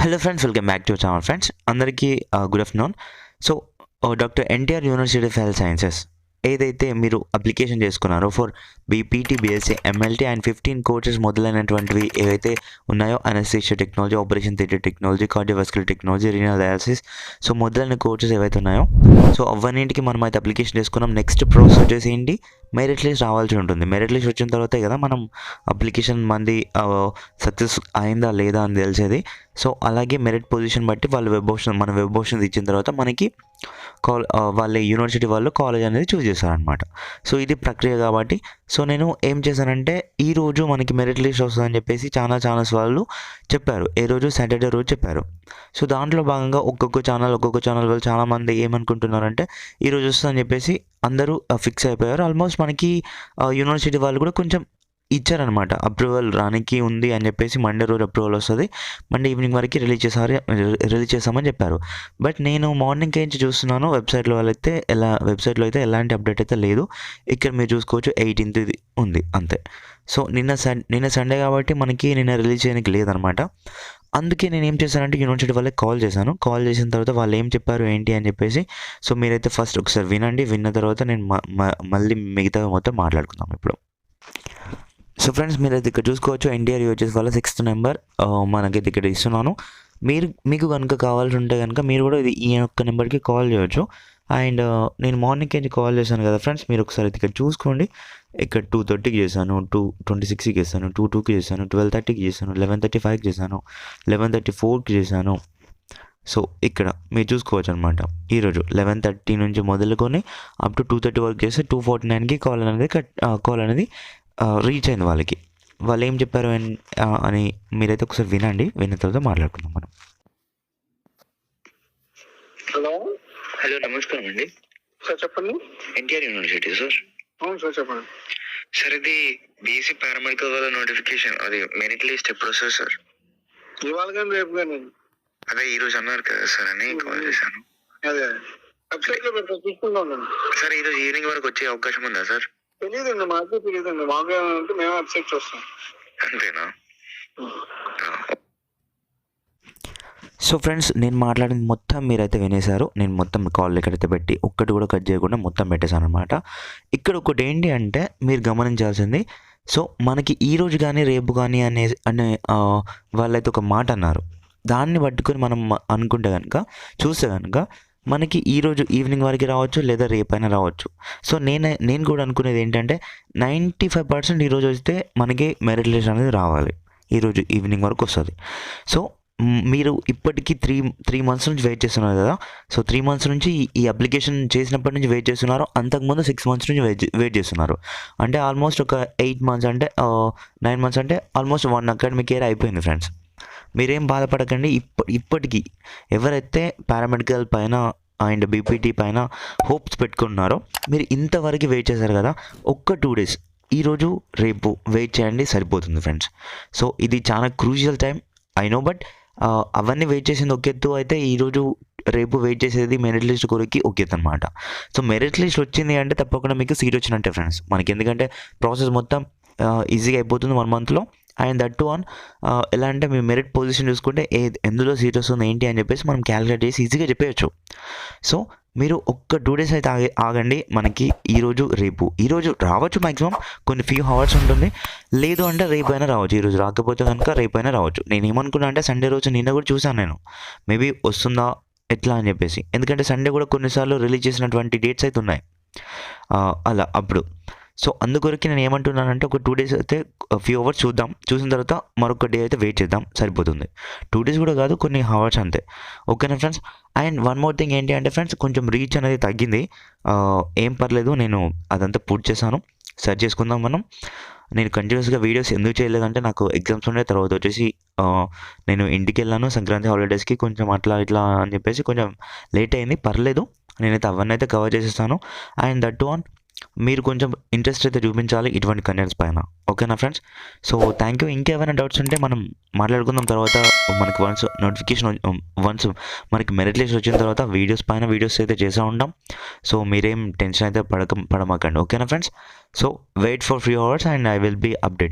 Hello friends, welcome back to our channel friends. అందరికీ good afternoon. So doctor NTR university of health sciences ఏదైతే మీరు application చేసుకున్నారో for BPT BSc MLT and 15 courses మొదలైనటువంటివి ఏవైతే ఉన్నాయో anaesthesia technology, operation theatre technology, cardiovascular technology, renal dialysis, so మొదలైన courses ఏవైతే ఉన్నాయో సో అవన్నింటికి మనం అయితే అప్లికేషన్ చేసుకున్నాం. నెక్స్ట్ ప్రాసెస్ వచ్చేసి ఏంటి, మెరిట్ లిస్ట్ రావాల్సి ఉంటుంది. మెరిట్ లిస్ట్ వచ్చిన తర్వాతే కదా మనం అప్లికేషన్ మంది సక్సెస్ అయిందా లేదా అని తెలిసేది. సో అలాగే మెరిట్ పొజిషన్ బట్టి వాళ్ళు మన వెబ్ ఆప్షన్ ఇచ్చిన తర్వాత మనకి వాళ్ళ యూనివర్సిటీ వాళ్ళు కాలేజ్ అనేది చూస్ చేస్తారనమాట. సో ఇది ప్రక్రియ కాబట్టి సో నేను ఏం చేశానంటే ఈరోజు మనకి మెరిట్ లిస్ట్ వస్తుందని చెప్పేసి ఛానల్స్ వాళ్ళు చెప్పారు. ఏ రోజు సాటర్డే రోజు చెప్పారు. సో దాంట్లో భాగంగా ఒక్కొక్క ఛానల్ వాళ్ళు చాలామంది ఏమనుకుంటున్నారంటే ఈరోజు వస్తుందని చెప్పేసి అందరూ ఫిక్స్ అయిపోయారు. ఆల్మోస్ట్ మనకి యూనివర్సిటీ వాళ్ళు కూడా కొంచెం ఇచ్చారనమాట, అప్రూవల్ రానికి ఉంది అని చెప్పేసి మండే రోజు అప్రూవల్ వస్తుంది, మండే ఈవినింగ్ వరకు రిలీజ్ చేస్తామని చెప్పారు. బట్ నేను మార్నింగ్ నుంచి చూస్తున్నాను వెబ్సైట్లో అయితే ఎలాంటి అప్డేట్ అయితే లేదు. ఇక్కడ మీరు చూసుకోవచ్చు 18th ఉంది అంతే. సో నిన్న సండే కాబట్టి మనకి నిన్న రిలీజ్ చేయడానికి లేదనమాట. అందుకే నేను ఏం చేశానంటే యూనివర్సిటీ వాళ్ళకి కాల్ చేసిన తర్వాత వాళ్ళు ఏం చెప్పారు ఏంటి అని చెప్పేసి సో మీరైతే ఫస్ట్ ఒకసారి విన్న తర్వాత నేను మళ్ళీ మిగతా మొత్తం మాట్లాడుకుందాం ఇప్పుడు. సో ఫ్రెండ్స్, మీరు అయితే ఇక్కడ చూసుకోవచ్చు ఎన్టీఆర్ యూహెచ్ఎస్ వల్ల 6th నెంబర్ మనకైతే ఇక్కడ ఇస్తున్నాను. మీకు కనుక కావాల్సి ఉంటే కనుక మీరు కూడా ఈ యొక్క నెంబర్కి కాల్ చేయొచ్చు. అండ్ నేను మార్నింగ్ నుంచి కాల్ చేశాను కదా ఫ్రెండ్స్, మీరు ఒకసారి ఇక్కడ చూసుకోండి. ఇక్కడ 2:30కి చేశాను, 2:26కి చేశాను, 2:02కి చేశాను, 12:30కి చేశాను, 11:35కి చేశాను, 11:34కి చేశాను. సో ఇక్కడ మీరు చూసుకోవచ్చు అనమాట. ఈరోజు 11:30 నుంచి మొదలుకొని అప్ టు 2:30 వరకు చేస్తే 2:49కి కాల్ అనేది రీచ్ అయింది వాళ్ళకి. వాళ్ళు ఏం చెప్పారు అని మీరైతే ఒకసారి విన్న తర్వాత మాట్లాడుకుందాం మనం. హలో నమస్కారం అండి. సార్ చెప్పండి. NTR university sir. అవును సార్ చెప్పండి. సార్ ఇది బీఎస్సీ పారామెడికల్ వాళ్ళ నోటిఫికేషన్, అది మెరిట్ లిస్ట్ ఎప్పుడు వస్తుంది సార్? ఇవాళ కానీ రేపు కానీ. అదే ఈరోజు అన్నారు కదా సార్ అని కాల్ చేశాను. అదే వెబ్సైట్లో పెడతా చూసుకుంటా ఉండండి సార్. ఈరోజు ఈవినింగ్ వరకు వచ్చే అవకాశం ఉందా సార్? తెలియదండి, మాకు తెలియదండి. మాకు ఏమంటే మేము వెబ్సైట్ చూస్తాం అంతేనా? సో ఫ్రెండ్స్, నేను మాట్లాడింది మొత్తం మీరైతే వినేశారు. నేను మొత్తం కాల్ ఎక్కడైతే పెట్టి ఒక్కటి కూడా కట్ చేయకుండా మొత్తం పెట్టేశాను అనమాట. ఇక్కడ ఒకటి ఏంటి అంటే మీరు గమనించాల్సింది, సో మనకి ఈరోజు కానీ రేపు కానీ అనే వాళ్ళైతే ఒక మాట అన్నారు. దాన్ని పట్టుకొని మనం అనుకుంటే చూస్తే కనుక మనకి ఈరోజు ఈవినింగ్ వరకు రావచ్చు లేదా రేపైనా రావచ్చు. సో నేను కూడా అనుకునేది ఏంటంటే 95% ఈరోజు వస్తే మనకి మెరిట్ లిస్ట్ అనేది రావాలి. ఈరోజు ఈవినింగ్ వరకు వస్తుంది. సో మీరు ఇప్పటికీ త్రీ మంత్స్ నుంచి వెయిట్ చేస్తున్నారు కదా. సో 3 మంత్స్ నుంచి ఈ అప్లికేషన్ చేసినప్పటి నుంచి వెయిట్ చేస్తున్నారు. అంతకుముందు 6 మంత్స్ నుంచి వెయిట్ చేస్తున్నారు. అంటే ఆల్మోస్ట్ ఒక 8 మంత్స్ అంటే 9 మంత్స్ అంటే ఆల్మోస్ట్ 1 అకాడమిక్ ఇయర్ అయిపోయింది ఫ్రెండ్స్. మీరేం బాధపడకండి. ఇప్పటికీ ఎవరైతే పారామెడికల్ పైన అండ్ బీపీటీ పైన హోప్స్ పెట్టుకున్నారో మీరు ఇంతవరకు వెయిట్ చేశారు కదా, ఒక్క 2 days ఈరోజు రేపు వెయిట్ చేయండి, సరిపోతుంది ఫ్రెండ్స్. సో ఇది చాలా crucial time I know. But అవన్నీ వెయిట్ చేసింది ఒక ఎత్తు అయితే ఈరోజు రేపు వెయిట్ చేసేది మెరిట్ లిస్ట్ కొరికి ఒక ఎత్తు అనమాట. సో మెరిట్ లిస్ట్ వచ్చింది అంటే తప్పకుండా మీకు సీట్ వచ్చినట్టే ఫ్రెండ్స్ మనకి. ఎందుకంటే ప్రాసెస్ మొత్తం ఈజీగా అయిపోతుంది 1 monthలో. అండ్ దట్ ఆన్ ఎలా అంటే మీ మెరిట్ పొజిషన్ చూసుకుంటే ఎందులో సీట్ వస్తుంది ఏంటి అని చెప్పేసి మనం క్యాలిక్యులేట్ చేసి ఈజీగా చెప్పేయచ్చు. సో మీరు ఒక్క 2 days అయితే ఆగండి. మనకి ఈరోజు రావచ్చు, మ్యాక్సిమం కొన్ని ఫ్యూ అవర్స్ ఉంటుంది. లేదు అంటే రేపైనా రావచ్చు. ఈరోజు రాకపోతే కనుక రేపైనా రావచ్చు. నేను ఏమనుకున్నా అంటే సండే రోజు నిన్న కూడా చూసాను నేను, మేబీ వస్తుందా ఎట్లా అని చెప్పేసి. ఎందుకంటే సండే కూడా కొన్నిసార్లు రిలీజ్ చేసినటువంటి డేట్స్ అయితే ఉన్నాయి అలా అప్పుడు. సో అందుకొరకు నేను ఏమంటున్నానంటే ఒక 2 days అయితే ఫ్యూ అవర్స్ చూసిన తర్వాత మరొక డే అయితే వెయిట్ చేద్దాం, సరిపోతుంది. 2 days కూడా కాదు, కొన్ని అవర్స్ అంతే. ఓకేనా friends? And one more thing ఏంటి అంటే ఫ్రెండ్స్, కొంచెం రీచ్ అనేది తగ్గింది. ఏం పర్లేదు, నేను అదంతా పూర్తి చేశాను. సెర్చ్ చేసుకుందాం మనం. నేను కంటిన్యూస్గా వీడియోస్ ఎందుకు చేయలేదంటే నాకు ఎగ్జామ్స్ ఉండే, తర్వాత వచ్చేసి నేను ఇంటికి వెళ్ళాను సంక్రాంతి హాలిడేస్కి, కొంచెం అట్లా ఇట్లా అని చెప్పేసి కొంచెం లేట్ అయింది. పర్లేదు, నేనైతే అవన్నీ అయితే కవర్ చేసేస్తాను. అండ్ దట్ ఆన్ మీరు కొంచెం ఇంట్రెస్ట్ అయితే చూపించాలి ఇటువంటి కంటెంట్స్ పైన. ఓకేనా ఫ్రెండ్స్? So thank you. ఇంకేమైనా డౌట్స్ ఉంటే మనం మాట్లాడుకుందాం తర్వాత. మనకి వన్స్ మనకి మెరిట్ లిస్ట్ వచ్చిన తర్వాత వీడియోస్ అయితే చేస్తూ ఉంటాం. సో మీరేం టెన్షన్ అయితే పడమాకండి. ఓకేనా friends? So wait for few hours and I will be updated.